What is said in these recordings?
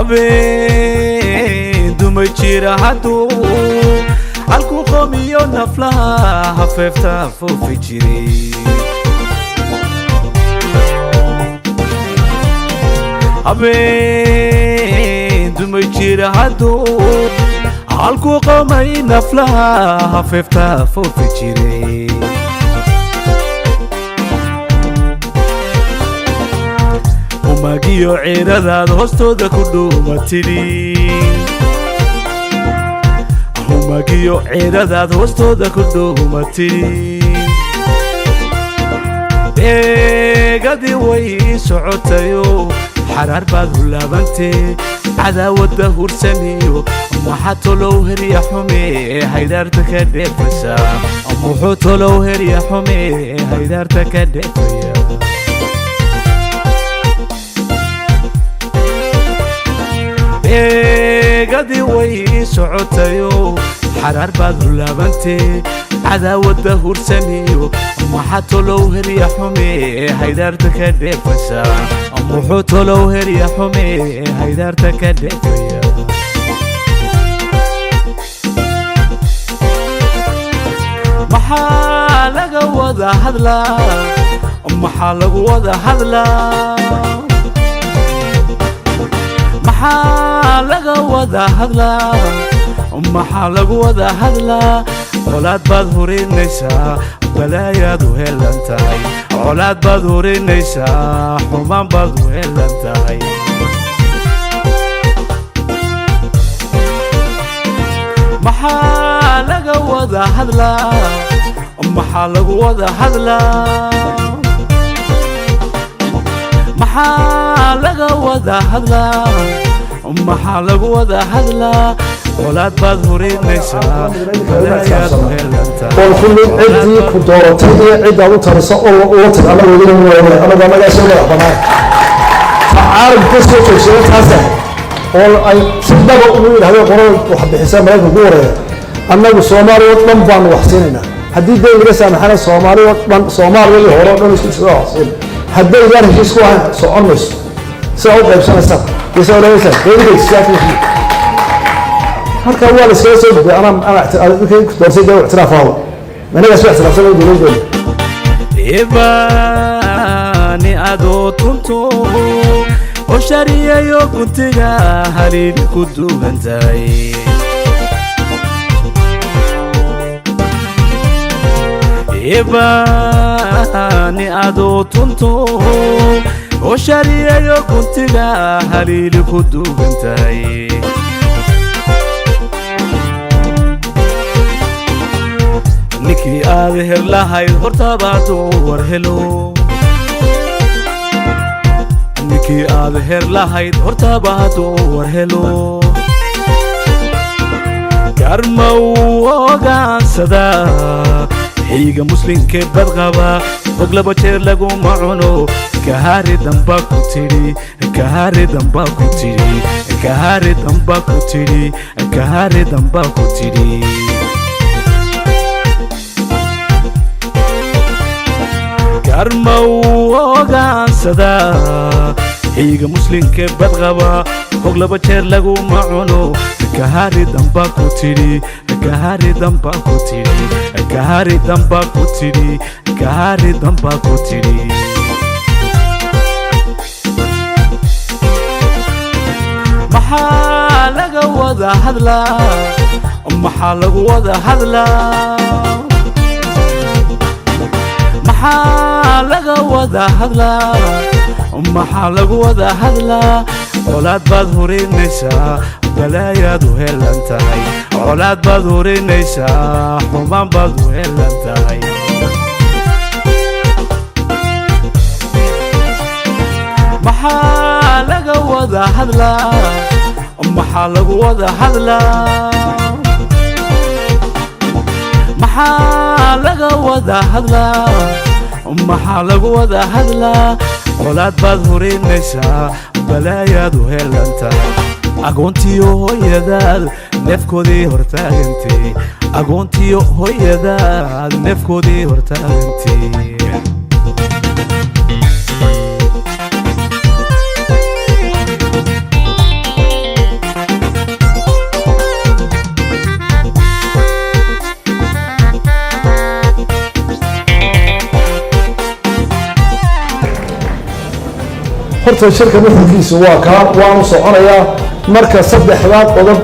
habeen dumay jira hadduu halkuu qoomiyo naflaha hafeefta foofi jiray habeen dumay jira hadduu halkuu qoomay naflaha hafeefta foofi jiray magiyo ciiradaad hoostooda ku dhuumatidhi magiyo ciiradaad hoostooda ku dhuumatidhi eegadii way socotayo xaraar baad hulaabantee cadaawadda hursaniyo maxaa tolow herya xume haydaarta ka dheefaysa muxuu tolow herya xume haydaarta ka dheefaya eegadii way socotayo xaraar baad hulaabantee cadaawadda hursaniyo maxaa tolow herya xume haydaarta ka dheefaysa muxuu tolow herya xume haydaarta ka dheefaya maxaa laga wada hadlaa maxaa lagu wada hadlaa maxaa laga wada hadlaa maxaa lagu wada hadlaa colaad baad hurinaysaa balaayaad u helan tahay colaad baad hurinaysaa xumaan baad u helan tahay maxaa laga wada hadlaa maxaa lagu wada hadlaa maxaa laga wada hadlaa maxaa lagu wada hadlaa colaad baad hurinaysaa balaayaad u helan tahay kulli ciddii ku dooratay iyo ciddaad u tariso oo uga tag anaga magaasoo madax bannaan caalam ka soo jeegsada taasa oo ay si dhaba ugu yidhahdeen qorada wax bixisa maraykanka ugu horeeya annagu soomaaliya oo dhan baanu wax siinaynaa haddii dee laga saamaxana soomaaliya oo dhan soomaaliyadii hore oo dhan isku jira wax siin hadday idaan heshiis ku ahayn socon mayso sidaa u qaybsanaysaan isoo leeyaysaan deedigaysiyaafii halka waa la iskaga soo gudbay ana doorsay dee ictiraafaado inagaas waa ictiraafsan oo dowladdeena ibaani adoo tunto oo shariyayo guntiga haliil ku duugan tahay ibaani adoo tunto oo shariyayo guntiga haliil ku duugan tahay ninkii aad her lahayd hortabaaduu war helo ninkii aad her lahayd hortabaaduu war helo garmaw ogaansadaa xiiga muslinkee badqaba og laba jeer laguma cuno kahari damba ku tidhi kahari damba ku tidhi kahari damba ku tidhi kahari damba ku tidhi garmaw ogaansadaa xiiga muslinkee badqaba og laba jeer laguma cuno kahari damba ku tidhi kahari damba ku tidhi kahari damba ku tidhi kahari damba ku tidhi maxaa laga wada hadlaa maxaa lagu wada hadlaa maxaa laga wada hadlaa maxaa lagu wada hadlaa colaad baad hurinaysaa balaayaad u helan tahay colaad baad hurinaysaa xumaan baad u helan tahay maxaa laga wada hadlaa maxaa lagu wada hadlaa maxaa laga wada hadlaa maxaa lagu wada hadlaa colaad baad hurinaysaa balaayaad u helan tahay agoontiyo hooyadaad neefkoodii hortaagantay agoontiyo hooyadaad neefkoodii hortaagantay horta shirka nuxurkiisu waa kaa waanu soconayaa marka saddexdaa qodob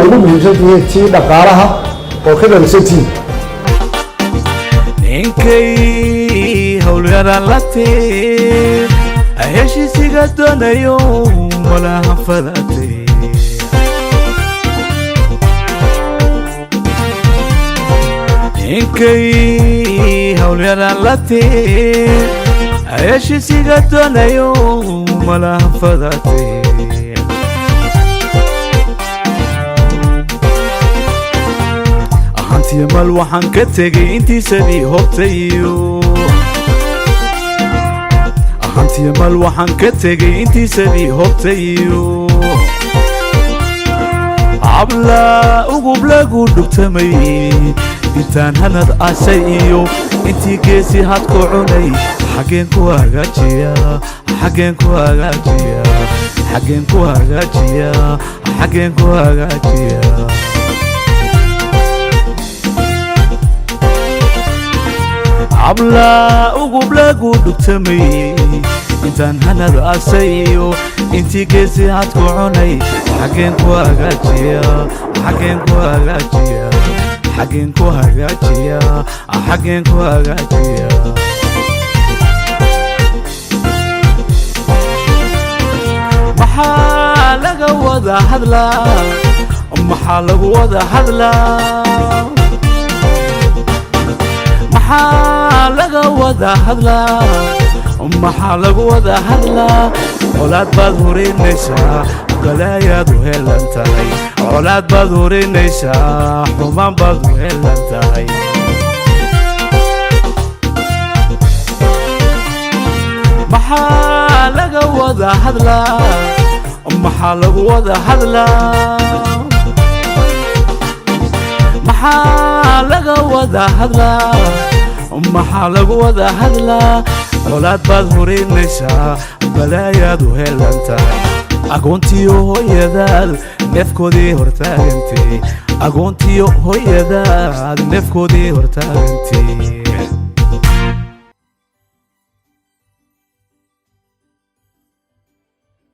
ugu muhiimsan yihiin tii dhaqaalaha oo ka dhalisantiin ninkay howlyaraan la tiin heshiisiga doonayo malaha fadatay ninkay howlyaraan la tiin heshiisiga doonayo malaha fadatay mal waxaan ka tegay intiisadii hobtayo ahantiya mal waxaan ka tegay intiisadii hobtayo cabla ugub lagu dhugtamay intaan hanad asay iyo intii geesi hadku cunay xageen ku hagaajiya xageen ku hagaajiya xageen ku hagaajiya xageen ku hagaajiya cabla ugub lagu dhugtamay intaan hanad asayo intii geesi hadku cunay xageen ku hagaajiya xageen ku hagaajiya xageen ku hagaajiya xageen ku hagaajiya maxaa laga wada hadlaa maxaa lagu wada hadlaa maxaa laga wada hadlaa maxaa lagu wada hadlaa colaad baad horeynaysaa balaayaad u helan tahay colaad baad horeynaysaa xumaan baad u helan tahay maxaa laga wada hadlaa maxaa lagu wada hadlaa maxaa laga wada hadlaa maxaa lagu wada hadlaa colaad baad horeynaysaa balaayaad u helan tahay agoontiyo hooyadaad neefkoodii hortaagantay agoontiyo hooyadaad neefkoodii hortaagantay